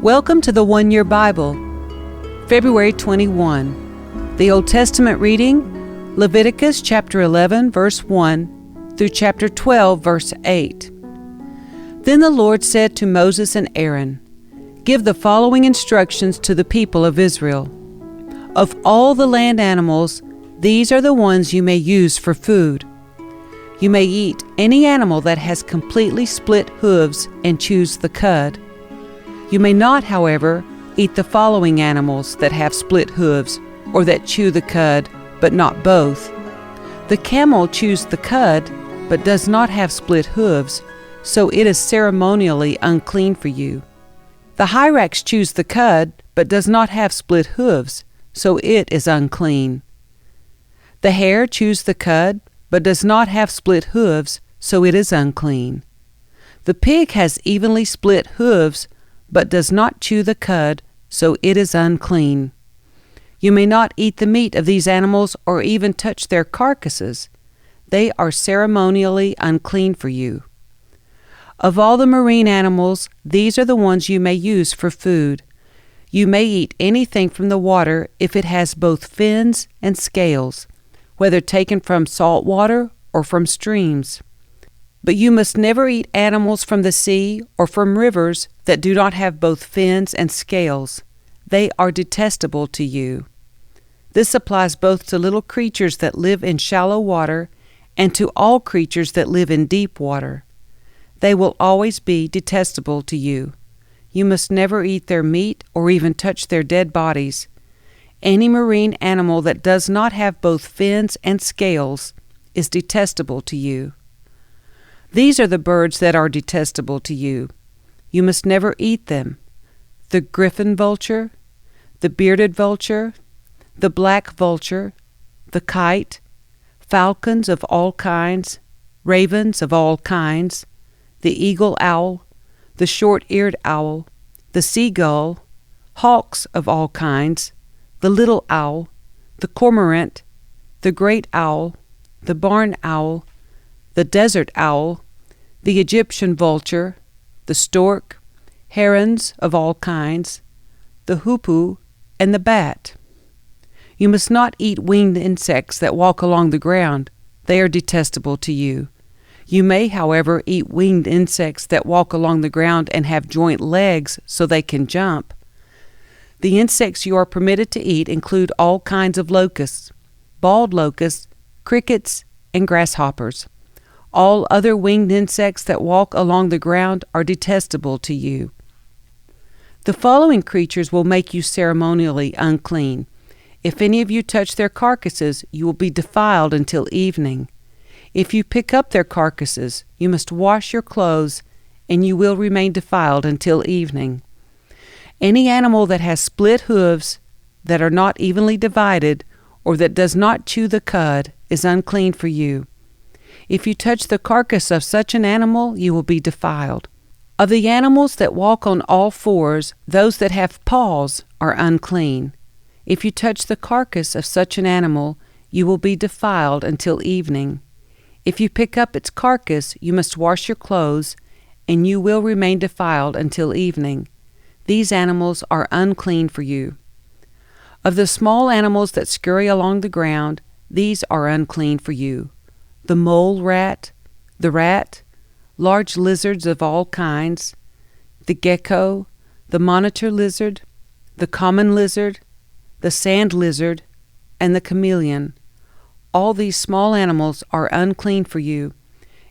Welcome to the One Year Bible, February 21. The Old Testament reading, Leviticus chapter 11, verse 1 through chapter 12, verse 8. Then the Lord said to Moses and Aaron, "Give the following instructions to the people of Israel. Of all the land animals, these are the ones you may use for food. You may eat any animal that has completely split hooves and chews the cud. You may not, however, eat the following animals that have split hooves or that chew the cud, but not both. The camel chews the cud, but does not have split hooves, so it is ceremonially unclean for you. The hyrax chews the cud, but does not have split hooves, so it is unclean. The hare chews the cud, but does not have split hooves, so it is unclean. The pig has evenly split hooves, but does not chew the cud, so it is unclean. You may not eat the meat of these animals or even touch their carcasses. They are ceremonially unclean for you. Of all the marine animals, these are the ones you may use for food. You may eat anything from the water if it has both fins and scales, whether taken from salt water or from streams. But you must never eat animals from the sea or from rivers that do not have both fins and scales. They are detestable to you. This applies both to little creatures that live in shallow water and to all creatures that live in deep water. They will always be detestable to you. You must never eat their meat or even touch their dead bodies. Any marine animal that does not have both fins and scales is detestable to you. These are the birds that are detestable to you. You must never eat them: the griffin vulture, the bearded vulture, the black vulture, the kite, falcons of all kinds, ravens of all kinds, the eagle owl, the short-eared owl, the seagull, hawks of all kinds, the little owl, the cormorant, the great owl, the barn owl, the desert owl, the Egyptian vulture, the stork, herons of all kinds, the hoopoe, and the bat. You must not eat winged insects that walk along the ground. They are detestable to you. You may, however, eat winged insects that walk along the ground and have joint legs so they can jump. The insects you are permitted to eat include all kinds of locusts, bald locusts, crickets, and grasshoppers. All other winged insects that walk along the ground are detestable to you. The following creatures will make you ceremonially unclean. If any of you touch their carcasses, you will be defiled until evening. If you pick up their carcasses, you must wash your clothes, and you will remain defiled until evening. Any animal that has split hooves, that are not evenly divided, or that does not chew the cud, is unclean for you. If you touch the carcass of such an animal, you will be defiled. Of the animals that walk on all fours, those that have paws are unclean. If you touch the carcass of such an animal, you will be defiled until evening. If you pick up its carcass, you must wash your clothes, and you will remain defiled until evening. These animals are unclean for you. Of the small animals that scurry along the ground, these are unclean for you: the mole rat, the rat, large lizards of all kinds, the gecko, the monitor lizard, the common lizard, the sand lizard, and the chameleon. All these small animals are unclean for you.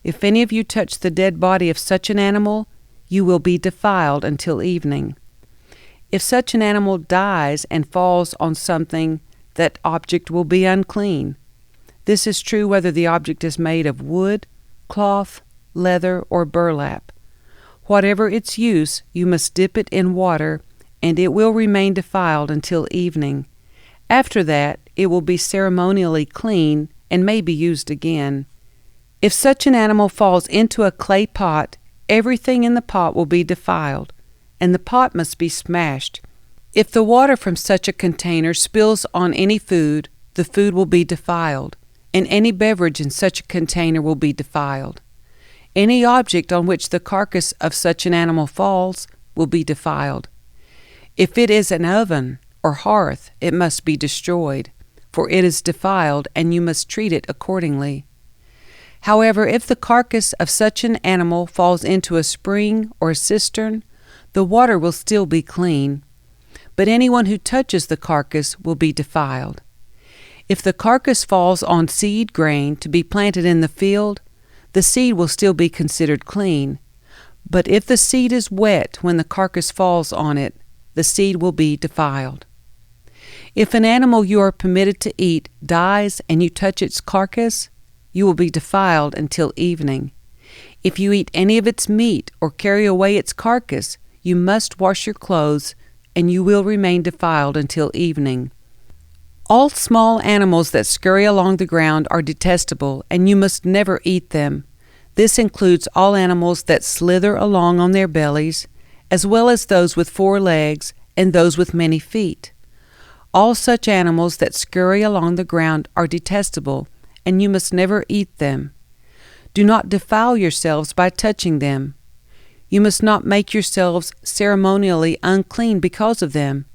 If any of you touch the dead body of such an animal, you will be defiled until evening. If such an animal dies and falls on something, that object will be unclean. This is true whether the object is made of wood, cloth, leather, or burlap. Whatever its use, you must dip it in water, and it will remain defiled until evening. After that, it will be ceremonially clean and may be used again. If such an animal falls into a clay pot, everything in the pot will be defiled, and the pot must be smashed. If the water from such a container spills on any food, the food will be defiled, and any beverage in such a container will be defiled. Any object on which the carcass of such an animal falls will be defiled. If it is an oven or hearth, it must be destroyed, for it is defiled, and you must treat it accordingly. However, if the carcass of such an animal falls into a spring or a cistern, the water will still be clean, but anyone who touches the carcass will be defiled. If the carcass falls on seed grain to be planted in the field, the seed will still be considered clean. But if the seed is wet when the carcass falls on it, the seed will be defiled. If an animal you are permitted to eat dies and you touch its carcass, you will be defiled until evening. If you eat any of its meat or carry away its carcass, you must wash your clothes, and you will remain defiled until evening. All small animals that scurry along the ground are detestable, and you must never eat them. This includes all animals that slither along on their bellies, as well as those with 4 legs and those with many feet. All such animals that scurry along the ground are detestable, and you must never eat them. Do not defile yourselves by touching them. You must not make yourselves ceremonially unclean because of them,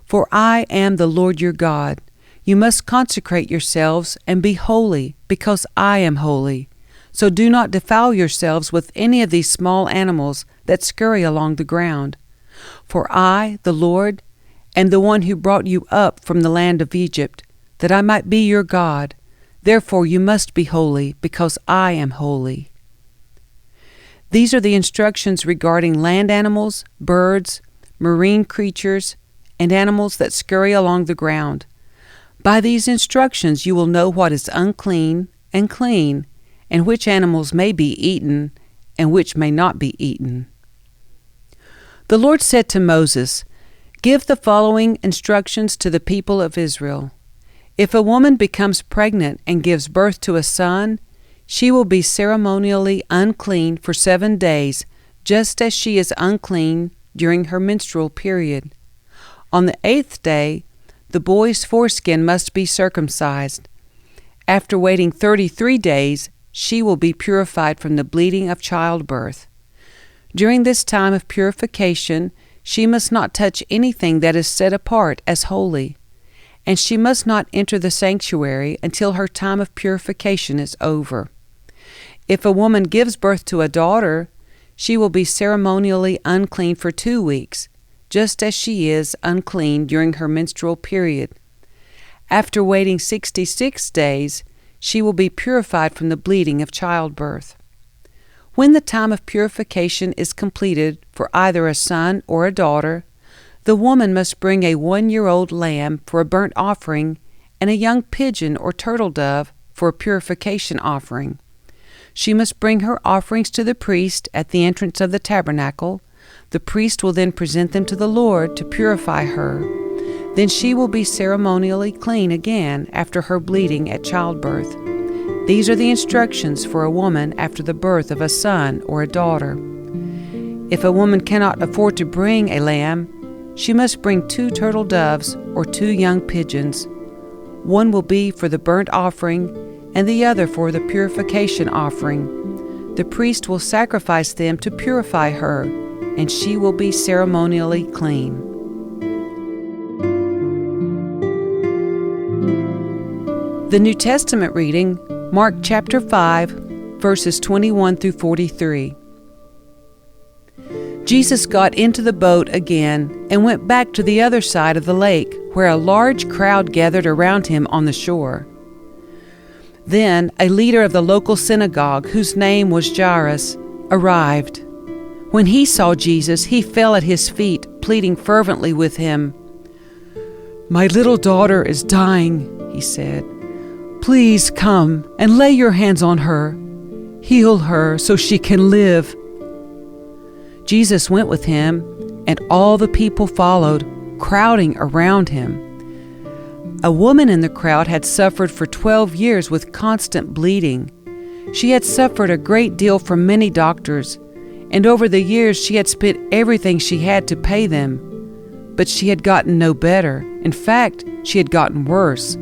for I am the Lord your God. You must consecrate yourselves and be holy, because I am holy. So do not defile yourselves with any of these small animals that scurry along the ground. For I, the Lord, am the one who brought you up from the land of Egypt, that I might be your God. Therefore you must be holy, because I am holy. These are the instructions regarding land animals, birds, marine creatures, and animals that scurry along the ground. By these instructions you will know what is unclean and clean, and which animals may be eaten, and which may not be eaten. The Lord said to Moses, "Give the following instructions to the people of Israel. If a woman becomes pregnant and gives birth to a son, she will be ceremonially unclean for 7 days, just as she is unclean during her menstrual period. On the 8th day, the boy's foreskin must be circumcised. After waiting 33 days, she will be purified from the bleeding of childbirth. During this time of purification, she must not touch anything that is set apart as holy, and she must not enter the sanctuary until her time of purification is over. If a woman gives birth to a daughter, she will be ceremonially unclean for 2 weeks, just as she is unclean during her menstrual period. After waiting 66 days, she will be purified from the bleeding of childbirth. When the time of purification is completed for either a son or a daughter, the woman must bring a 1-year-old lamb for a burnt offering and a young pigeon or turtle dove for a purification offering. She must bring her offerings to the priest at the entrance of the tabernacle. The priest will then present them to the Lord to purify her. Then she will be ceremonially clean again after her bleeding at childbirth. These are the instructions for a woman after the birth of a son or a daughter. If a woman cannot afford to bring a lamb, she must bring 2 turtle doves or 2 young pigeons. One will be for the burnt offering and the other for the purification offering. The priest will sacrifice them to purify her, and she will be ceremonially clean. The New Testament reading, Mark chapter 5, verses 21 through 43. Jesus got into the boat again and went back to the other side of the lake, where a large crowd gathered around him on the shore. Then a leader of the local synagogue, whose name was Jairus, arrived. When he saw Jesus, he fell at his feet, pleading fervently with him. "My little daughter is dying," he said. "Please come and lay your hands on her. Heal her so she can live." Jesus went with him, and all the people followed, crowding around him. A woman in the crowd had suffered for 12 years with constant bleeding. She had suffered a great deal from many doctors, and over the years she had spent everything she had to pay them. But she had gotten no better. In fact, she had gotten worse.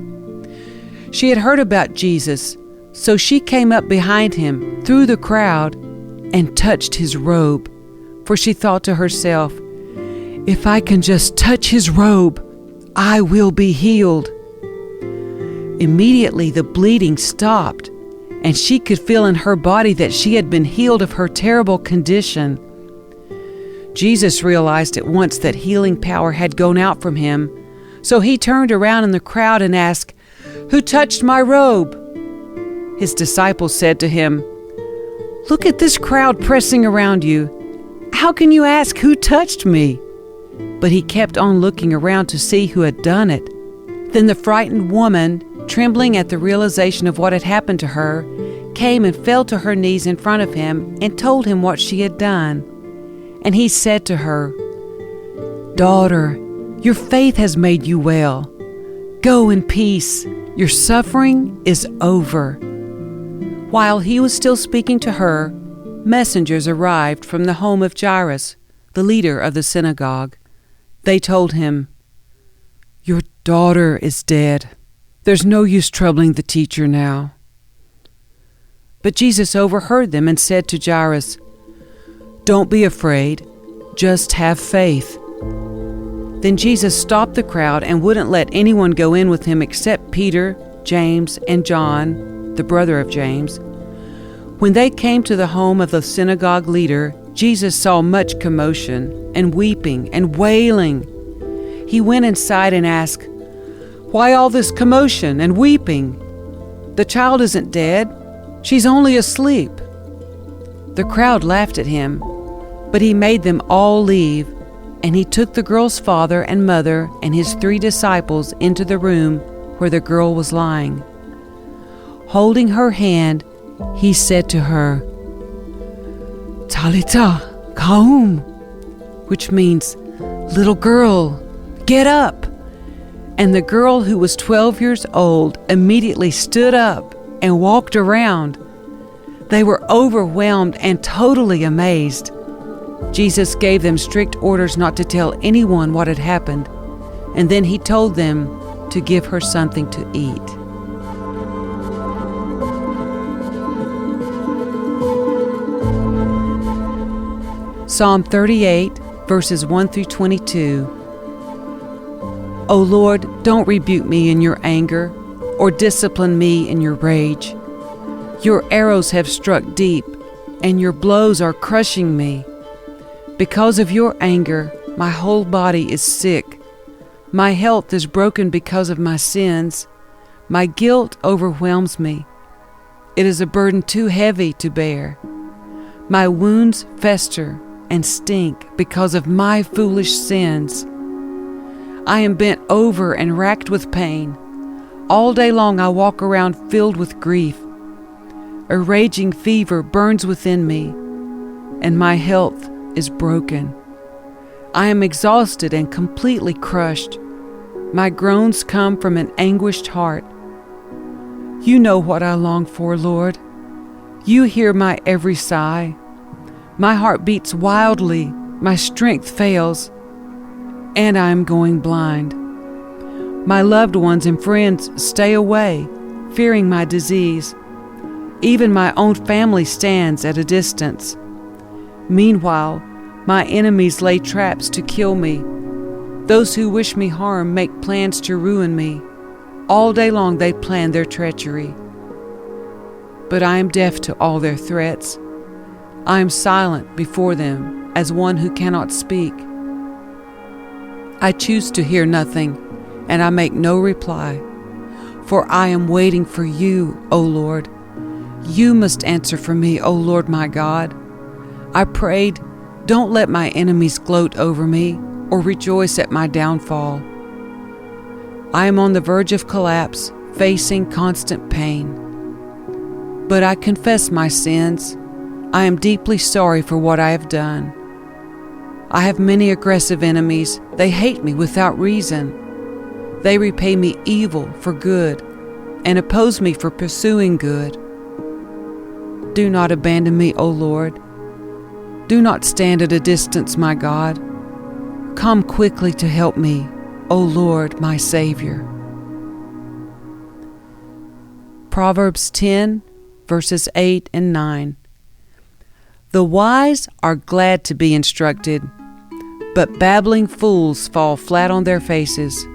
She had heard about Jesus, so she came up behind him through the crowd and touched his robe, for she thought to herself, If I can just touch his robe, I will be healed." Immediately the bleeding stopped, and she could feel in her body that she had been healed of her terrible condition. Jesus realized at once that healing power had gone out from him, so he turned around in the crowd and asked, "Who touched my robe?" His disciples said to him, "Look at this crowd pressing around you. How can you ask, 'Who touched me?'" But he kept on looking around to see who had done it. Then the frightened woman, trembling at the realization of what had happened to her, came and fell to her knees in front of him and told him what she had done. And he said to her, "Daughter, your faith has made you well. Go in peace. Your suffering is over." While he was still speaking to her, messengers arrived from the home of Jairus, the leader of the synagogue. They told him, "Your daughter is dead. There's no use troubling the teacher now." But Jesus overheard them and said to Jairus, "Don't be afraid, just have faith." Then Jesus stopped the crowd and wouldn't let anyone go in with him except Peter, James, and John, the brother of James. When they came to the home of the synagogue leader, Jesus saw much commotion and weeping and wailing. He went inside and asked, "Why all this commotion and weeping? The child isn't dead. She's only asleep." The crowd laughed at him, but he made them all leave, and he took the girl's father and mother and his 3 disciples into the room where the girl was lying. Holding her hand, he said to her, "Talitha koum," which means, "Little girl, get up." And the girl, who was 12 years old, immediately stood up and walked around. They were overwhelmed and totally amazed. Jesus gave them strict orders not to tell anyone what had happened, and then he told them to give her something to eat. Psalm 38, verses 1 through 22. O Lord, don't rebuke me in your anger, or discipline me in your rage. Your arrows have struck deep, and your blows are crushing me. Because of your anger, my whole body is sick. My health is broken because of my sins. My guilt overwhelms me. It is a burden too heavy to bear. My wounds fester and stink because of my foolish sins. I am bent over and racked with pain. All day long I walk around filled with grief. A raging fever burns within me, and my health is broken. I am exhausted and completely crushed. My groans come from an anguished heart. You know what I long for, Lord. You hear my every sigh. My heart beats wildly, my strength fails, and I am going blind. My loved ones and friends stay away, fearing my disease. Even my own family stands at a distance. Meanwhile, my enemies lay traps to kill me. Those who wish me harm make plans to ruin me. All day long they plan their treachery. But I am deaf to all their threats. I am silent before them as one who cannot speak. I choose to hear nothing, and I make no reply, for I am waiting for you, O Lord. You must answer for me, O Lord my God. I prayed, don't let my enemies gloat over me or rejoice at my downfall. I am on the verge of collapse, facing constant pain. But I confess my sins. I am deeply sorry for what I have done. I have many aggressive enemies. They hate me without reason. They repay me evil for good and oppose me for pursuing good. Do not abandon me, O Lord. Do not stand at a distance, my God. Come quickly to help me, O Lord, my Savior. Proverbs 10, verses 8 and 9. The wise are glad to be instructed, but babbling fools fall flat on their faces.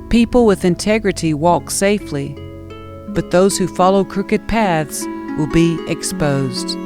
People with integrity walk safely, but those who follow crooked paths will be exposed.